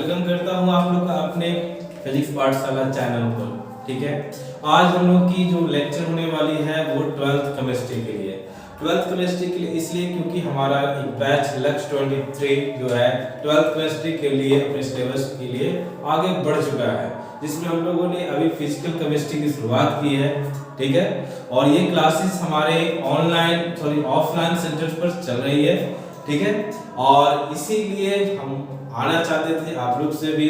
Welcome करता हूं आप लोग का अपने फिजिक्स पाठशाला चैनल पर। ठीक है, आज हम लोग की जो लेक्चर होने वाली है वो 12th केमिस्ट्री के लिए। 12th केमिस्ट्री के लिए इसलिए क्योंकि हमारा एक बैच लक्ष्य 23 जो है 12th केमिस्ट्री के लिए अपने सिलेबस के लिए आगे बढ़ चुका है, जिसमें हम लोगों ने अभी फिजिकल केमिस्ट्री की शुरुआत की है। ठीक है, और ये क्लासेस हमारे ऑफलाइन सेंटर्स पर चल रही है। ठीक है, और इसीलिए हम आना चाहते थे आप लोग से भी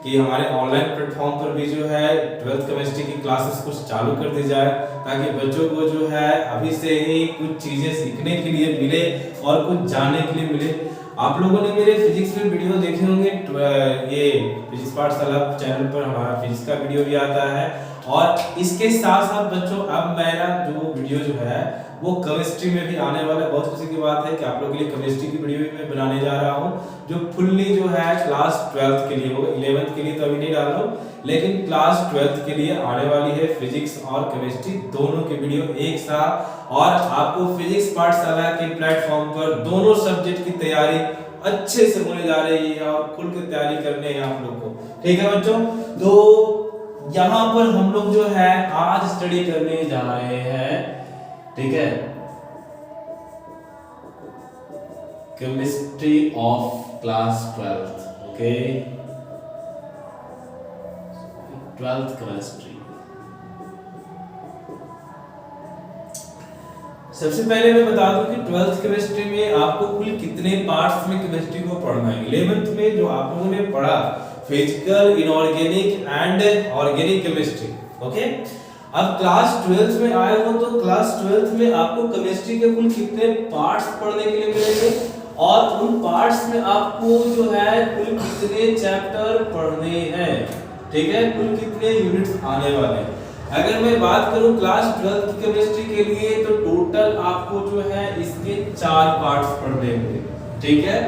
कि हमारे ऑनलाइन प्लेटफॉर्म पर भी जो है 12th केमिस्ट्री की क्लासेस कुछ चालू कर दी जाए, ताकि बच्चों को जो है अभी से ही कुछ चीजें सीखने के लिए मिले और कुछ जानने के लिए मिले। आप लोगों ने मेरे फिजिक्स में वीडियो देखे होंगे, ये फिजिक्स पाठशाला चैनल पर हमारा फिजिक्स का वीडियो भी आता है, और इसके साथ साथ बच्चों अब मेरा जो वीडियो जो है वो केमिस्ट्री में भी आने वाला है। बहुत खुशी की बात है कि आप लोगों के लिए केमिस्ट्री की वीडियो भी मैं बनाने जा रहा हूं, जो फुल्ली जो है क्लास 12th के लिए होगा। 11th के लिए तो अभी नहीं डाल रहा हूं, लेकिन क्लास 12th के लिए आने वाली है फिजिक्स और केमिस्ट्री दोनों की वीडियो एक साथ। और आपको फिजिक्स पाठशाला के प्लेटफॉर्म पर दोनों सब्जेक्ट की तैयारी अच्छे से होने जा रही है और खुल के तैयारी करने हैं आप लोग को। ठीक है बच्चों, तो यहाँ पर हम लोग जो है आज स्टडी करने जा रहे हैं। ठीक है, chemistry of class 12th। Okay, 12th chemistry. सबसे पहले मैं बता दूं कि 12th केमिस्ट्री में आपको कुल कितने पार्ट्स में केमिस्ट्री को पढ़ना है। 11th में जो आप लोगों ने पढ़ा physical, inorganic and organic chemistry. Okay, अब क्लास 12th में आए हो तो क्लास 12th में आपको केमिस्ट्री के कुल कितने पार्ट्स पढ़ने के लिए मिलेंगे, और उन पार्ट्स में आपको जो है कुल कितने चैप्टर पढ़ने हैं। ठीक है, कुल कितने यूनिट्स आने वाले हैं। अगर मैं बात करूं क्लास 12th की केमिस्ट्री के लिए तो टोटल आपको जो है इसके 4 पार्ट्स पढ़ने होंगे। ठीक है,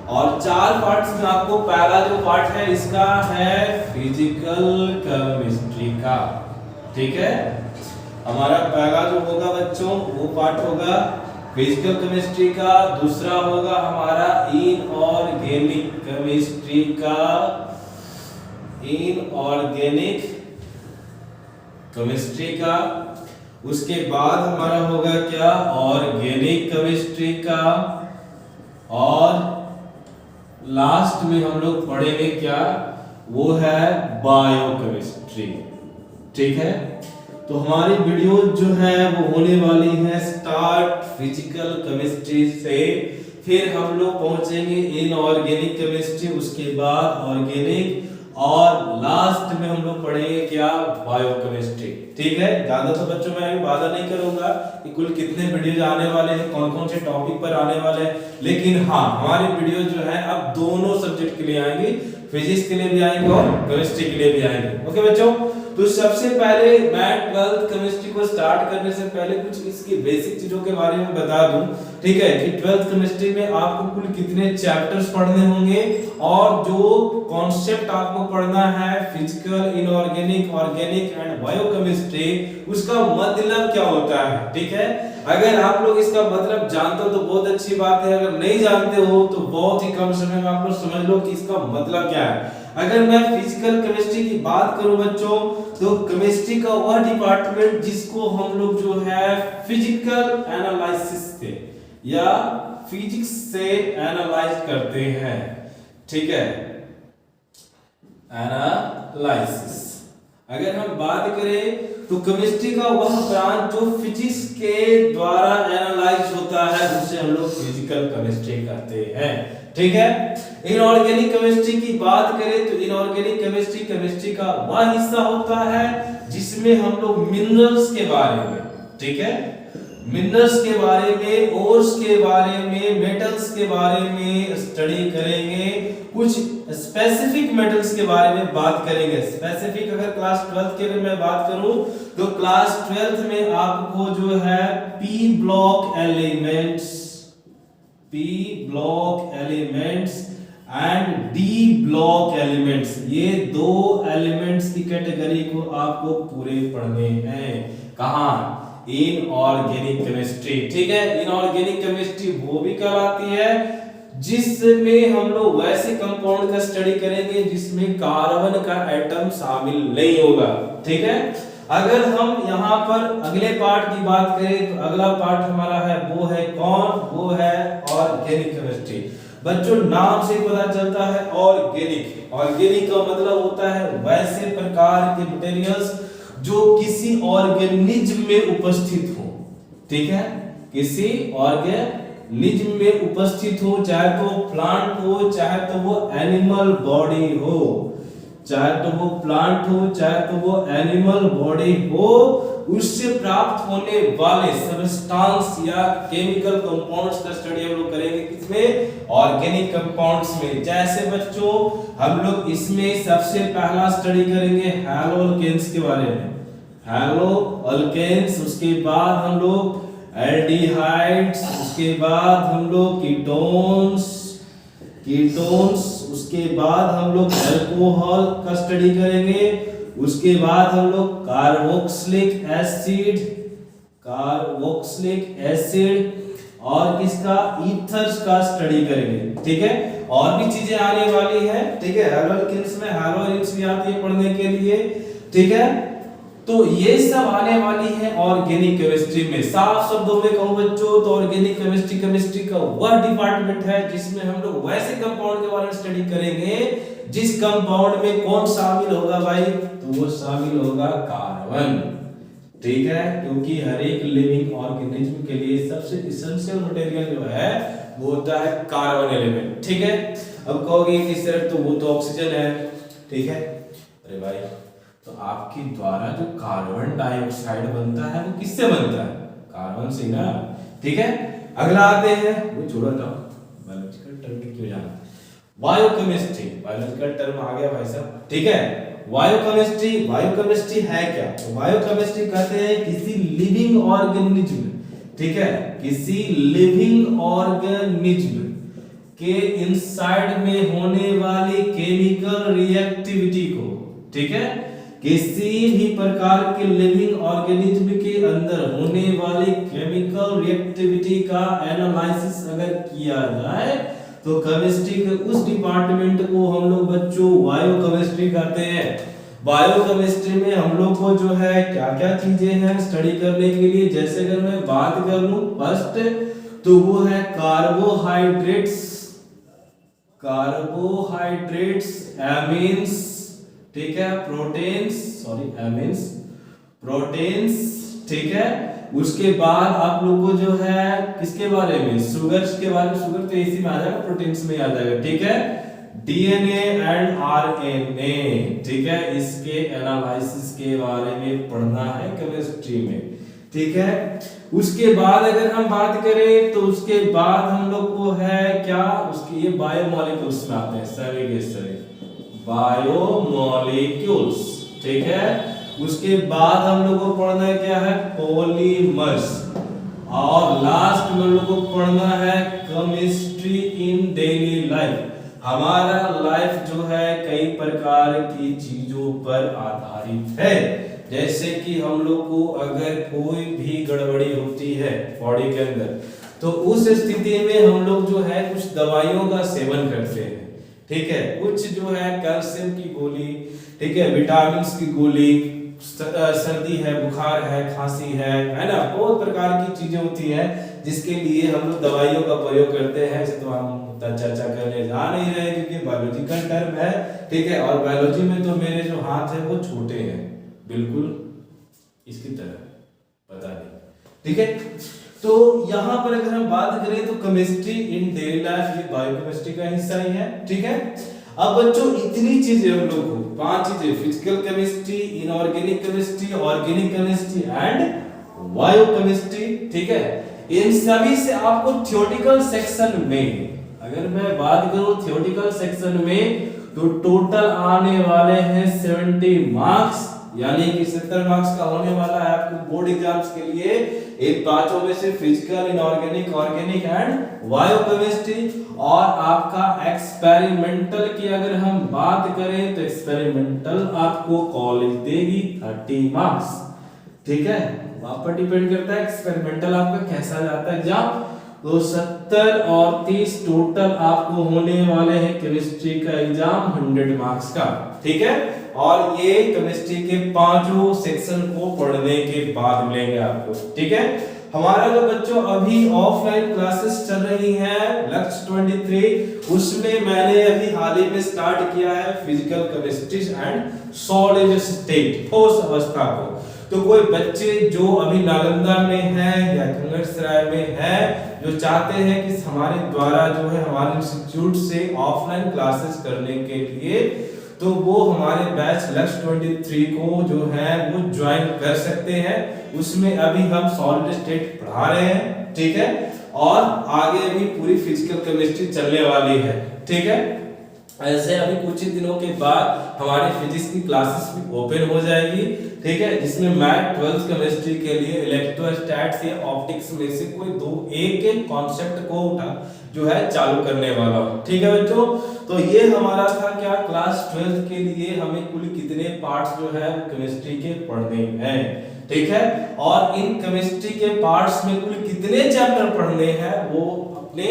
और 4 पार्ट्स में आपको पहला जो पार्ट है इसका है फिजिकल केमिस्ट्री का। ठीक है, हमारा पहला जो होगा बच्चों वो पार्ट होगा फिजिकल केमिस्ट्री का। दूसरा होगा हमारा इनऑर्गेनिक केमिस्ट्री का, इनऑर्गेनिक केमिस्ट्री का। उसके बाद हमारा होगा क्या, ऑर्गेनिक केमिस्ट्री का, और लास्ट में हम लोग पढ़ेंगे क्या, वो है बायोकेमिस्ट्री। ठीक है, तो हमारी वीडियो जो है वो होने वाली है स्टार्ट फिजिकल केमिस्ट्री से, फिर हम लोग पहुंचेंगे इनऑर्गेनिक केमिस्ट्री, उसके बाद ऑर्गेनिक, और लास्ट में हम लोग पढ़ेंगे क्या, बायोकेमिस्ट्री। ठीक है, ज्यादा तो बच्चों मैं अभी वादा नहीं करूंगा कि कुल कितने वीडियो आने वाले हैं, कौन कौन से टॉपिक पर आने वाले हैं, लेकिन हाँ हमारी वीडियो जो है अब दोनों सब्जेक्ट के लिए आएंगी, फिजिक्स के लिए भी आएंगे और केमिस्ट्री के लिए भी आएंगे। ओके बच्चों, तो सबसे पहले मैं 12th केमिस्ट्री को स्टार्ट करने से पहले कुछ इसकी बेसिक चीजों के बारे में बता दूं। ठीक है, कि 12th केमिस्ट्री में आपको कुल कितने चैप्टर्स पढ़ने होंगे, और जो कॉन्सेप्ट आपको पढ़ना है physical, inorganic, organic and biochemistry, उसका मतलब क्या होता है। ठीक है, अगर आप लोग इसका मतलब जानते हो तो बहुत अच्छी बात है, अगर नहीं जानते हो तो बहुत ही कम समय में आप लोग समझ लो कि इसका मतलब क्या है। अगर मैं फिजिकल केमिस्ट्री की बात करूं बच्चों, तो केमिस्ट्री का वह डिपार्टमेंट जिसको हम लोग जो है फिजिकल एनालिसिस से या फिजिक्स से एनालाइज करते हैं। ठीक है, एनालिसिस अगर हम बात करें तो केमिस्ट्री का वह ब्रांच जो फिजिक्स के द्वारा एनालाइज होता है उसे हम लोग फिजिकल केमिस्ट्री कहते हैं। ठीक है, इनऑर्गेनिक केमिस्ट्री की बात करें तो इनऑर्गेनिक केमिस्ट्री का वह हिस्सा होता है जिसमें हम लोग मिनरल्स के बारे में, ठीक है, मिनरल्स के बारे में, ओर्स के बारे में, मेटल्स के बारे में स्टडी करेंगे। कुछ स्पेसिफिक मेटल्स के बारे में बात करेंगे। स्पेसिफिक अगर क्लास 12th की अगर मैं बात करूं तो क्लास 12th में आपको जो है P block elements and D block elements, ये दो एलिमेंट्स की कैटेगरी को आपको पूरे पढ़ने हैं। कहां, इनऑर्गेनिक केमिस्ट्री। ठीक है, इनऑर्गेनिक केमिस्ट्री वो भी कहलाती है जिसमें हम लोग वैसे कंपाउंड का स्टडी करेंगे जिसमें कार्बन का एटम शामिल नहीं होगा। ठीक है, अगर हम यहाँ पर अगले पार्ट की बात करें तो अगला पार्ट हमारा है वो है कौन, वो है ऑर्गेनिक केमिस्ट्री। बच्चों नाम से पता चलता है ऑर्गेनिक, ऑर्गेनिक का मतलब होता है वैसे प्रकार के मटेरियल्स जो किसी ऑर्गेनिज्म में उपस्थित हो। ठीक है, किसी ऑर्गेनिज्म में उपस्थित हो, चाहे तो प्लांट हो चाहे तो वो एनिमल बॉडी हो, चाहे तो वो प्लांट हो चाहे तो वो एनिमल बॉडी हो, उससे प्राप्त होने वाले सब्सटेंस या केमिकल कंपाउंड्स का स्टडी हम लोग करेंगे किसमें, ऑर्गेनिक कंपाउंड्स में। जैसे बच्चों हम लोग इसमें सबसे पहला स्टडी करेंगे हैलोअल्केन्स के बारे में, हैलोअल्केन्स, उसके बाद हम लोग एल्डिहाइड्स, उसके बाद हम लोग कीटोन्स, उसके बाद हम लोग अल्कोहल का स्टडी करेंगे, उसके बाद हम लोग कार्बोक्सिलिक एसिड और किसका, ईथर्स का स्टडी करेंगे। ठीक है, और भी चीजें आने वाली है। ठीक है, हैलोअल्केन्स में हैलोइड्स भी आती है पढ़ने के लिए। ठीक है, तो ये सब आने वाली है ऑर्गेनिक केमिस्ट्री में। साफ शब्दों में कहूं बच्चों तो ऑर्गेनिक केमिस्ट्री का वह डिपार्टमेंट है जिसमें हम लोग वैसे कंपाउंड के बारे में स्टडी करेंगे जिस कंपाउंड में कौन शामिल होगा भाई, तो वो शामिल होगा कार्बन। ठीक है, क्योंकि हर एक लिविंग ऑर्गेनिज्म के लिए सबसे एसेंशियल मटेरियल जो है वो होता है कार्बन एलिमेंट। ठीक है, अब कहोगे कि सर तो वो तो ऑक्सीजन है। ठीक है, अरे भाई तो आपके द्वारा जो कार्बन डाइऑक्साइड बनता है वो किससे बनता है, कार्बन से ना। ठीक है, अगला आते हैं, वो छोड़ो था बायोलॉजिकल टर्म क्यों जाना, बायोकेमिस्ट्री, बायोलॉजिकल टर्म आ गया भाई साहब। ठीक है, बायोकेमिस्ट्री है क्या, तो बायोकेमिस्ट्री कहते हैं किसी लिविंग ऑर्गेनिज्म, ठीक है, किसी लिविंग ऑर्गेनिज्म के इनसाइड में होने वाली केमिकल रिएक्टिविटी को, ठीक है, किसी भी प्रकार के लिविंग ऑर्गेनिज्म के अंदर होने वाली केमिकल रिएक्टिविटी का एनालिसिस अगर किया जाए तो केमिस्ट्री के उस डिपार्टमेंट को हम लोग बच्चों बायोकेमिस्ट्री कहते हैं। बायोकेमिस्ट्री में हम लोग को जो है क्या क्या चीजें हैं स्टडी करने के लिए, जैसे अगर मैं बात कर लूं फर्स्ट तो वो है कार्बोहाइड्रेट्स, एमीन्स, ठीक है, प्रोटीन्स, ठीक है। उसके बाद आप लोग को जो है किसके बारे में, शुगर्स के बारे में, शुगर तो इसी में आ जाएगा, प्रोटीन्स में आ जाएगा, ठीक है, डीएनए एंड आरएनए, ठीक है, इसके एनालिसिस के बारे में पढ़ना है केमिस्ट्री में, ठीक है। उसके बाद अगर हम बात करें तो उसके बाद हम लोग को है क्या, उसके ये बायोमॉलिक्यूल्स में आते हैं, सभी बायोमॉलिक्यूल्स, ठीक है। उसके बाद हम लोग को पढ़ना है क्या है, पॉलीमर्स, और लास्ट में हम लोग को पढ़ना है केमिस्ट्री इन डेली लाइफ। हमारा लाइफ जो है कई प्रकार की चीजों पर आधारित है, जैसे कि हम लोग को अगर कोई भी गड़बड़ी होती है बॉडी के अंदर तो उस स्थिति में हम लोग जो है कुछ दवाइयों का सेवन करते हैं, ठीक है, कुछ जो है कैल्शियम की गोली, ठीक है, विटामिन की गोली, सर्दी है, बुखार है, खांसी है ना, बहुत प्रकार की चीजें होती है जिसके लिए हम लोग दवाइयों का प्रयोग करते हैं। इसे तो हम चर्चा करने जा नहीं रहे क्योंकि बायोलॉजिकल टर्म है, ठीक है, और बायोलॉजी में तो मेरे जो हाथ है वो छोटे हैं, बिल्कुल इसकी तरह, पता नहीं, ठीक है। तो यहाँ पर अगर हम बात करें तो केमिस्ट्री इन डेली लाइफ ये बायोकेमिस्ट्री का हिस्सा ही है, ठीक है। अब बच्चों इतनी चीजें हम लोग को, 5 चीजें, physical chemistry, inorganic chemistry, organic chemistry and biochemistry, ठीक है। इन सभी से आपको थ्योरेटिकल सेक्शन में, अगर मैं बात करूं थ्योरेटिकल सेक्शन में, तो टोटल आने वाले हैं 70 मार्क्स, यानी कि 70 मार्क्स का होने वाला है आपको बोर्ड एग्जाम्स के लिए इन पांचों में से physical, inorganic, organic and biochemistry. और आपका एक्सपेरिमेंटल की अगर हम बात करें तो एक्सपेरिमेंटल आपको कॉलेज देगी 30 मार्क्स, ठीक है, वहां पर डिपेंड करता है एक्सपेरिमेंटल आपका कैसा जाता है एग्जाम। तो 70 और 30 टोटल आपको होने वाले हैं केमिस्ट्री का एग्जाम 100 मार्क्स का, ठीक है। और ये केमिस्ट्री के पांचों सेक्शन को पढ़ने के बाद मिलेंगे आपको, ठीक है। हमारा जो बच्चों अभी ऑफलाइन क्लासेस चल रही हैं लक्ष्य 23, उसमें मैंने अभी हाल ही में स्टार्ट किया है physical chemistry and solid state, ठोस अवस्था को। तो कोई बच्चे जो अभी नालंदा में है या खंडसराय में है, जो चाहते हैं कि हमारे द्वारा जो है हमारे इंस्टीट्यूट से ऑफलाइन क्लासेस करने के लिए, तो वो हमारे बैच लक्ष्य 23 को जो है वो ज्वाइन कर सकते हैं। उसमें अभी हम सॉलिड स्टेट पढ़ा रहे हैं, ठीक है, और आगे भी पूरी फिजिकल केमिस्ट्री चलने वाली है, ठीक है। ऐसे अभी कुछ ही दिनों के बाद हमारी फिजिक्स की क्लासेस भी ओपन हो जाएगी, ठीक है, जिसमें मैं 12th केमिस्ट्री के लिए इलेक्ट्रोस्टैट्स या ऑप्टिक्स में से कोई दो एक कॉन्सेप्ट को उठा जो है चालू करने वाला हूं, ठीक है बच्चों। तो ये हमारा था क्या क्लास 12th के लिए हमें कुल कितने पार्ट्स जो है केमिस्ट्री के पढ़ने हैं, ठीक है, और इन केमिस्ट्री के पार्ट्स में कुल कितने चैप्टर पढ़ने हैं वो अपने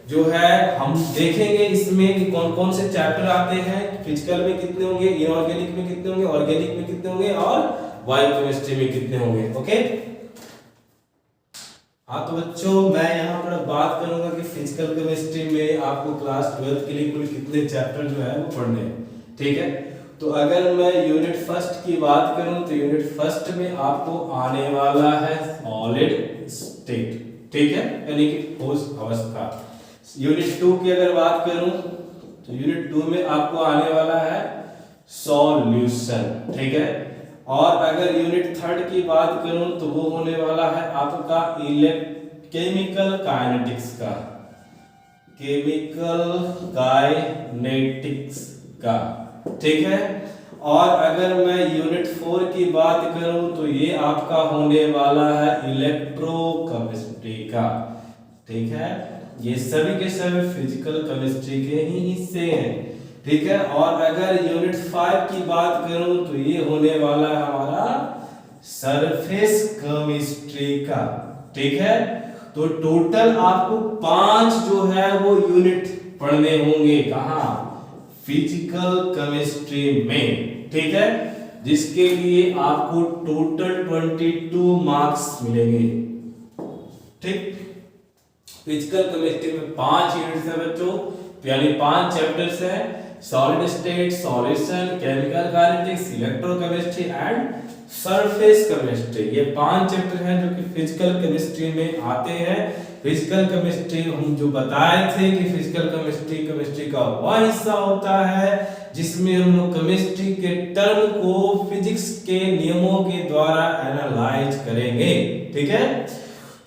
जो है हम देखेंगे इसमें कि कौन कौन से चैप्टर आते हैं, फिजिकल में कितने होंगे, इनऑर्गेनिक में कितने होंगे, ऑर्गेनिक में कितने होंगे और बायोकेमिस्ट्री में कितने होंगे, ओके। हाँ तो बच्चों मैं यहाँ पर बात करूंगा कि फिजिकल केमिस्ट्री में आपको क्लास 12th के लिए कुल कितने चैप्टर जो है वो पढ़ने हैं, ठीक है। तो अगर मैं यूनिट फर्स्ट की बात करूं तो यूनिट फर्स्ट में आपको आने वाला है सॉलिड स्टेट, ठीक है, यानी कि ठोस अवस्था। यूनिट 2 की अगर बात करूं तो यूनिट 2 में आपको आने वाला है सॉल्यूशन, ठीक है। और अगर यूनिट 3 की बात करूं तो वो होने वाला है आपका केमिकल काइनेटिक्स का, केमिकल काइनेटिक्स का, ठीक है। और अगर मैं यूनिट 4 की बात करूं तो ये आपका होने वाला है इलेक्ट्रोकेमिस्ट्री का, ठीक है। ये सभी के सभी फिजिकल केमिस्ट्री के ही हिस्से हैं, ठीक है। और अगर यूनिट 5 की बात करूं तो ये होने वाला है हमारा सरफेस केमिस्ट्री का, ठीक है। तो टोटल आपको 5 जो है वो यूनिट पढ़ने होंगे, कहां, फिजिकल केमिस्ट्री में, ठीक है, जिसके लिए आपको टोटल 22 मार्क्स मिलेंगे, ठीक। फिजिकल केमिस्ट्री में 5 यूनिट्स है बच्चों, यानी 5 चैप्टर्स है, solid state, solution, chemical kinetics, electrochemistry and surface chemistry. ये 5 चैप्टर हैं जो कि फिजिकल केमिस्ट्री में आते हैं। फिजिकल केमिस्ट्री हम जो बताए थे कि फिजिकल केमिस्ट्री का वह हिस्सा होता है जिसमें हम लोग केमिस्ट्री के टर्म को फिजिक्स के नियमों के द्वारा एनालाइज करेंगे, ठीक है।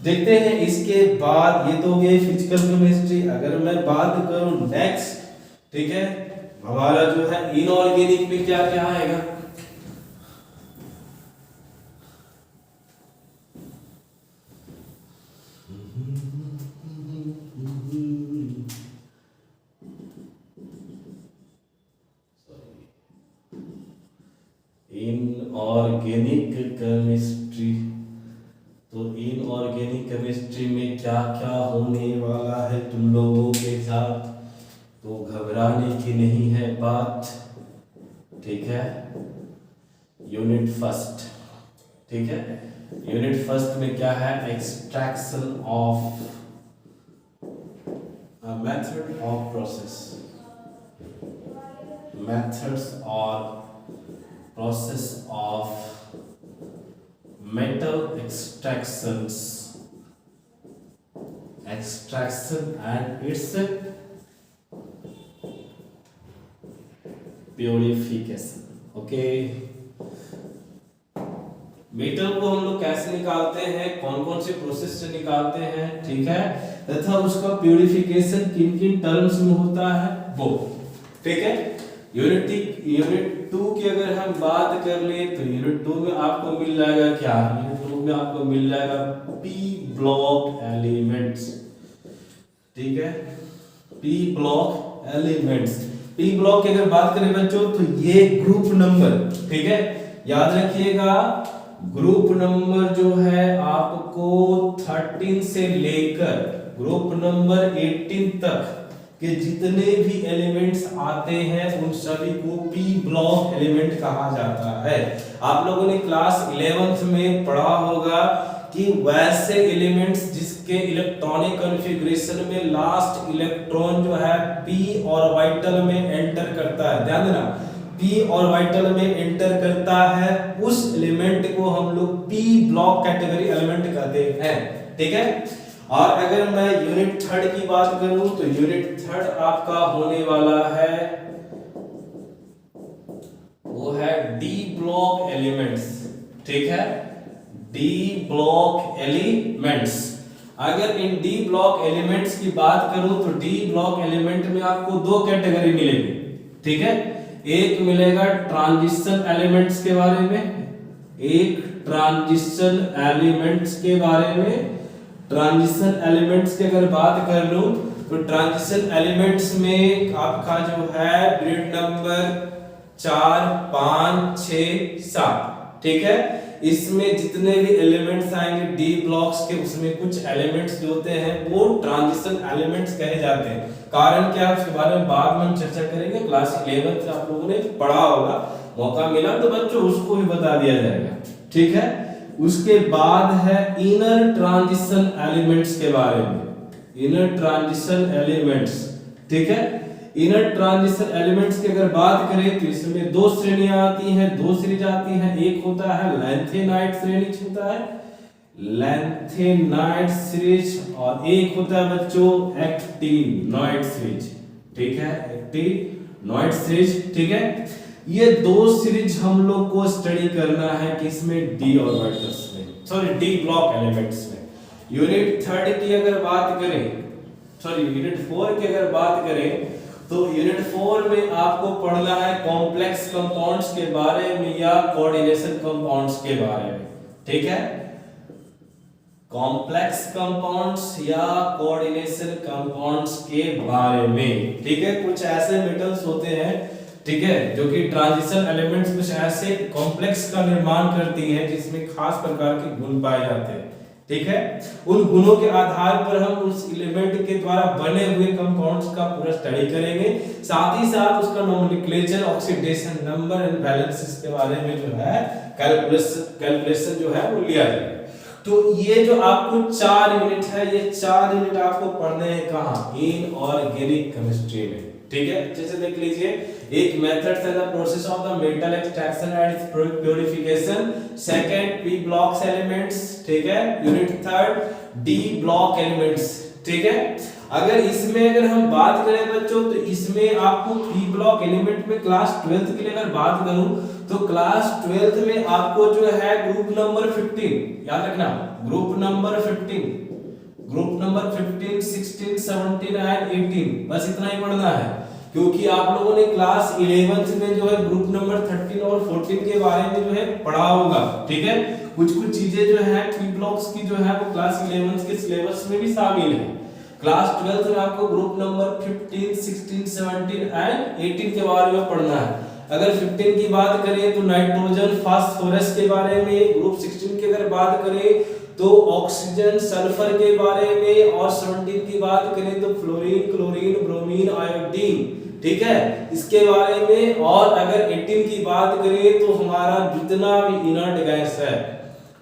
देखते हैं इसके बाद, ये तो हो गई फिजिकल केमिस्ट्री। अगर मैं बात करूं नेक्स्ट, ठीक है, हमारा जो है इनऑर्गेनिक में क्या क्या आएगा, इनऑर्गेनिक केमिस्ट्री। तो इनऑर्गेनिक केमिस्ट्री में क्या क्या होने वाला है तुम लोगों के साथ, तो घबराने की नहीं है बात, ठीक है। यूनिट फर्स्ट, ठीक है, यूनिट फर्स्ट में क्या है, extraction of method of process, methods और process of metal extraction and its purification, okay. Metal को हम लोग कैसे निकालते हैं, कौन कौन से प्रोसेस से निकालते हैं, ठीक है, तथा उसका प्यूरिफिकेशन किन किन टर्म्स में होता है वो, ठीक है। यूनिट 2 की अगर हम बात कर ले तो यूनिट 2 में आपको मिल जाएगा क्या, यूनिट 2 में आपको मिल जाएगा पी ब्लॉक एलिमेंट्स, ठीक है, P block elements. P block की अगर बात करें बच्चों तो ये ग्रुप नंबर, ठीक है, याद रखिएगा ग्रुप नंबर जो है आपको 13 से लेकर ग्रुप नंबर 18 तक के जितने भी एलिमेंट्स आते हैं उन सभी को पी ब्लॉक एलिमेंट कहा जाता है। आप लोगों ने क्लास 11th में पढ़ा होगा कि वैसे एलिमेंट्स जिसके इलेक्ट्रॉनिक कॉन्फ़िगरेशन में लास्ट इलेक्ट्रॉन जो है p ऑर्बिटल में एंटर करता है, ध्यान देना, p ऑर्बिटल में एंटर करता है, उस एलिमेंट को हम लोग p ब्लॉक कैटेगरी एलिमेंट कहते हैं। ठीक है। और अगर मैं यूनिट थर्ड की बात करूं तो यूनिट थर्ड आपका होने वाला है, वो है डी ब्लॉक एलिमेंट्स। ठीक है, डी ब्लॉक एलिमेंट्स। अगर इन डी ब्लॉक एलिमेंट्स की बात करूं तो डी ब्लॉक एलिमेंट में आपको दो कैटेगरी मिलेगी। ठीक है, एक मिलेगा ट्रांजिशन एलिमेंट्स के बारे में, एक ट्रांजिशन एलिमेंट्स के बारे में। ट्रांजिशन एलिमेंट्स की अगर बात कर लूं तो ट्रांजिशन एलिमेंट्स में आपका जो है पीरियड नंबर 4, 5, 6, 7। ठीक है, इसमें जितने भी एलिमेंट्स आएंगे डी ब्लॉक्स के, उसमें कुछ एलिमेंट्स जो होते हैं वो ट्रांजिशन एलिमेंट्स कहे जाते हैं। कारण क्या है उसके बारे में बाद में हम चर्चा करेंगे। क्लास 11 से आप लोगों ने पढ़ा होगा, मौका मिला तो बच्चों उसको भी बता दिया जाएगा। ठीक है, उसके बाद है इनर ट्रांजिशन एलिमेंट्स के बारे में, इनर ट्रांजिशन एलिमेंट्स। ठीक है, इनर ट्रांजिशन एलिमेंट्स की अगर बात करें तो इसमें दो श्रेणियां आती हैं, दो सीरीज आती हैं। एक होता है लैंथेनाइड श्रेणी होता है, लैंथेनाइड सीरीज, और एक होता है बच्चों एक्टिनॉइड सीरीज। ठीक है, एक्टिनॉइड सीरीज। ठीक है, ये दो सीरीज हम लोग को स्टडी करना है किसमें, डी ऑर्बिटल्स में, सॉरी डी ब्लॉक एलिमेंट्स में। यूनिट थर्ड की अगर बात करें, सॉरी यूनिट 4 की अगर बात करें तो यूनिट 4 में आपको पढ़ना है कॉम्प्लेक्स कंपाउंड्स के बारे में या कोऑर्डिनेशन कंपाउंड्स के बारे में। ठीक है, कॉम्प्लेक्स कंपाउंड्स या कोऑर्डिनेशन कंपाउंड्स के बारे में। ठीक है, कुछ ऐसे मेटल्स होते हैं, ठीक है, जो कि ट्रांजिशन एलिमेंट्स कुछ ऐसे कॉम्प्लेक्स का निर्माण करती है जिसमें खास प्रकार के गुण पाए जाते हैं। ठीक है, उन गुणों के आधार पर हम उस एलिमेंट के द्वारा बने हुए कंपाउंड्स का पूरा स्टडी करेंगे, साथ ही साथ उसका nomenclature, oxidation number and balances के बारे में जो है कैलकुलेशन जो है वो लिया जाएगा। तो ये जो आपको 4 यूनिट है, ये 4 यूनिट आपको पढ़ने हैं कहां, इनऑर्गेनिक केमिस्ट्री में। ठीक है, अच्छे से देख लीजिए। एक methods and the process of the metal extraction and it's purification, second P blocks elements. ठीक है, unit third D block elements. ठीक है, अगर इसमें अगर हम बात करें बच्चों तो इसमें आपको पी ब्लॉक एलिमेंट में क्लास 12th के लिए अगर बात करूं तो क्लास 12th में आपको जो है ग्रुप नंबर 15, याद रखना group number 15, group number 15, 16, 17 and 18, बस इतना ही पढ़ना है। क्योंकि आप लोगों ने क्लास 11th में जो है ग्रुप नंबर 13 और 14 के बारे में जो है पढ़ा होगा। ठीक है, कुछ चीजें जो है पी ब्लॉक्स की जो है वो क्लास 11th के सिलेबस में भी शामिल है। क्लास 12th में आपको ग्रुप नंबर 15, 16, 17 एंड 18 के बारे में पढ़ना है। अगर 15 की बात करें तो नाइट्रोजन फास्फोरस के बारे में, ग्रुप 16 की अगर बात करें तो ऑक्सीजन सल्फर के बारे में, और 17 की बात करें तो फ्लोरीन, क्लोरीन, ब्रोमीन, आयोडीन। ठीक है, इसके बारे में। और अगर 18 की बात करें तो हमारा जितना भी इनर्ट गैस है,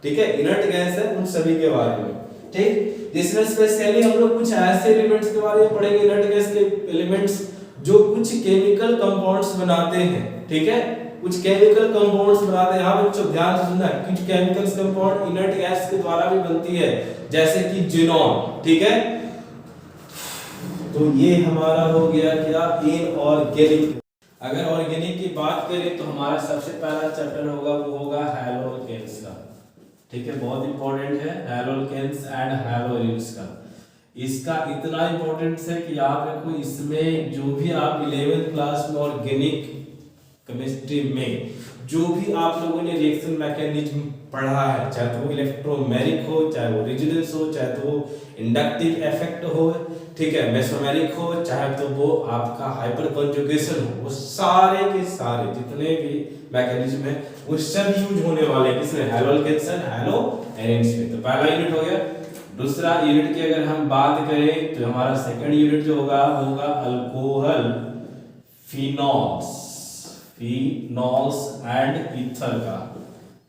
ठीक है, इनर्ट गैस है, उन सभी के बारे में। ठीक, जिसमें स्पेशली हम लोग कुछ ऐसे एलिमेंट्स के बारे में पढ़ेंगे, इनर्ट गैस के एलिमेंट्स जो कुछ केमिकल कंपाउंड्स बनाते हैं। ठीक है, कुछ केमिकल कंपाउंड्स बनाते हैं। यहाँ बच्चों ध्यान से सुनना, कुछ केमिकल्स कंपाउंड इनर्ट गैस के द्वारा भी बनती है, जैसे कि ज़ीनॉन। ठीक है, तो ये हमारा हो गया क्या, इनऑर्गेनिक। अगर ऑर्गेनिक की बात करें तो हमारा सबसे पहला चैप्टर होगा वो होगा हैलोकेन्स का। ठीक है, बहुत इंपॉर्टेंट है हैलोकेन्स एंड हैलोइड्स का। इसका इतना इंपॉर्टेंस है कि याद रखो, इसमें जो भी आप 11th क्लास में ऑर्गेनिक केमिस्ट्री में जो भी आप लोगों ने रिएक्शन मैकेनिज्म पढ़ा है, चाहे तो वो इलेक्ट्रोमेरिक हो, चाहे वो रेजोनेंस हो, चाहे तो वो इंडक्टिव इफेक्ट हो, ठीक है, मेसोमेरिक हो, चाहे तो वो आपका हाइपर कॉन्जुगेशन हो, वो सारे के सारे जितने भी मैकेनिज्म है वो सब यूज होने वाले किसमें, हैलोकेन्स एंड हैलोएरिन्स में। तो पहला यूनिट हो गया दूसरा यूनिट की अगर हम बात करें तो हमारा सेकंड यूनिट जो होगा वो होगा alcohol phenols, phenols and ether का।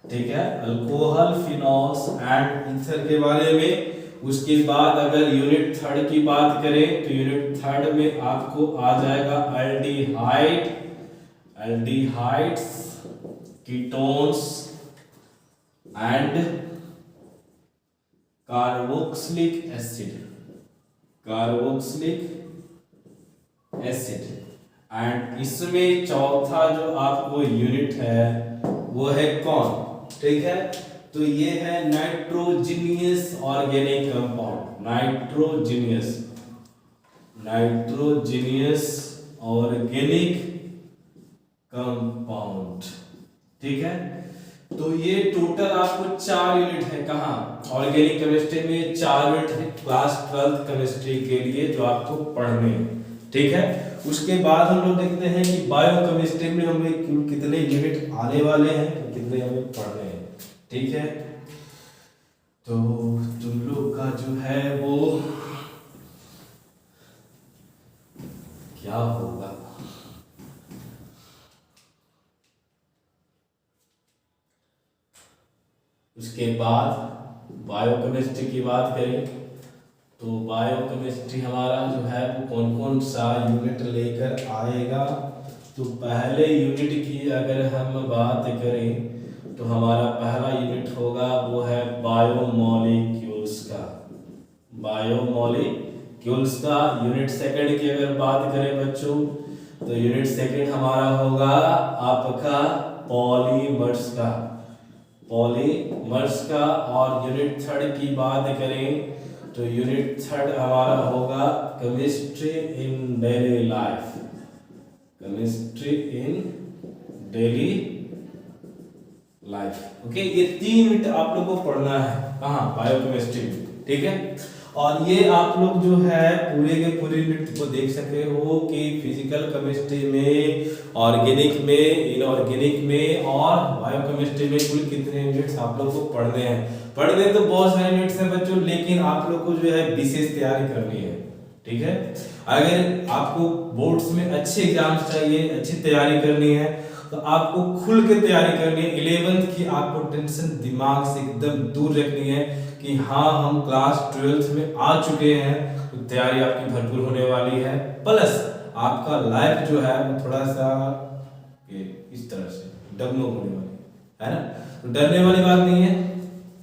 ठीक है, अल्कोहल फिनॉल्स एंड ईथर के बारे में। उसके बाद अगर यूनिट थर्ड की बात करें तो यूनिट थर्ड में आपको आ जाएगा aldehyde, aldehydes, ketones and carboxylic acid, carboxylic acid. And इसमें चौथा जो आपको यूनिट है वो है कौन? ठीक है, तो ये है nitrogenous organic compound, nitrogenous, nitrogenous organic compound. ठीक है, तो ये टोटल आपको 4 यूनिट है। कहाँ? ऑर्गेनिक केमिस्ट्री में 4 यूनिट है क्लास 12 केमिस्ट्री के लिए जो आपको पढ़ने हैं। ठीक है, उसके बाद हम लोग देखते हैं कि बायो केमिस्ट्री में हमें कितने यूनिट आने वाले हैं, कितने हमें पढ़ने हैं। ठीक है, तो तुम लोग का जो है वो क्या होगा? उसके बाद बायोकेमिस्ट्री की बात करें तो बायोकेमिस्ट्री हमारा जो है वो कौन कौन सा यूनिट लेकर आएगा। तो पहले यूनिट की अगर हम बात करें तो हमारा पहला यूनिट होगा वो है बायोमोलिक्यूल्स का, बायोमोलिक्यूल्स का। यूनिट सेकंड की अगर बात करें बच्चों तो यूनिट सेकंड हमारा होगा आपका पॉलीमर्स का, पॉलीमर्स का। और यूनिट थर्ड की बात करें तो यूनिट थर्ड हमारा होगा chemistry in daily life, chemistry in daily life. Okay, ये 3 यूनिट आप लोगों को पढ़ना है। कहाँ? बायोकेमिस्ट्री में। ठीक है, और ये आप लोग जो है पूरे के पूरे यूनिट को देख सके हो कि फिजिकल केमिस्ट्री में, ऑर्गेनिक में, इनऑर्गेनिक में और बायोकेमिस्ट्री में कुल कितने यूनिट्स आप लोग को पढ़ने हैं। पढ़ने तो बहुत सारे यूनिट्स हैं बच्चों, लेकिन आप लोग को जो है विशेष तैयारी करनी है। ठीक है, अगर आपको बोर्ड्स में अच्छे एग्जाम्स चाहिए, अच्छी तैयारी करनी है तो आपको खुल के तैयारी करनी है। 11th की आपको टेंशन दिमाग से एकदम दूर रखनी है कि हाँ हम क्लास 12th में आ चुके हैं, तो तैयारी आपकी भरपूर होने वाली है। प्लस आपका लाइफ जो है वो थोड़ा सा इस तरह से डगमग होने वाली है ना, तो डरने वाली बात नहीं है।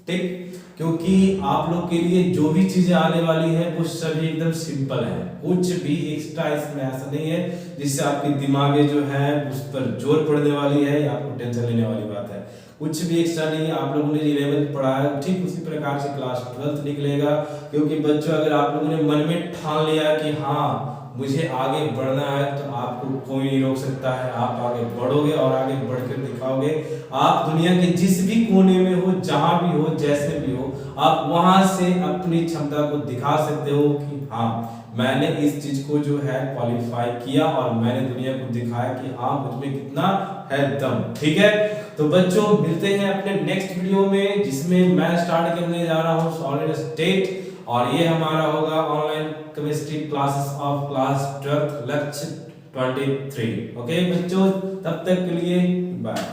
ठीक, क्योंकि आप लोग के लिए जो भी चीजें आने वाली है वो सभी एकदम सिंपल है, कुछ भी एक्स्ट्रा इसमें ऐसा नहीं है जिससे आपके दिमागे जो है उस पर जोर पड़ने वाली है या आपको टेंशन लेने वाली बात है। कुछ भी एक्स्ट्रा नहीं है। आप लोगों ने 11th पढ़ा है ठीक उसी प्रकार से क्लास 12th निकलेगा। क्योंकि बच्चों अगर आप लोगों ने मन में ठान लिया कि हाँ मुझे आगे बढ़ना है तो आपको कोई नहीं रोक सकता है। आप आगे बढ़ोगे और आगे बढ़कर दिखाओगे। आप दुनिया के जिस भी कोने में हो, जहां भी हो, जैसे भी हो, आप वहां से अपनी क्षमता को दिखा सकते हो कि हाँ मैंने इस चीज को जो है क्वालिफाई किया और मैंने दुनिया को दिखाया कि हाँ मुझमें कितना है दम। ठीक है, तो बच्चों मिलते हैं अपने नेक्स्ट वीडियो में जिसमें मैं स्टार्ट करने जा रहा हूँ सॉलिड स्टेट, और ये हमारा होगा online chemistry classes of class 12 lecture 23। Okay बच्चों, तब तक के लिए बाय।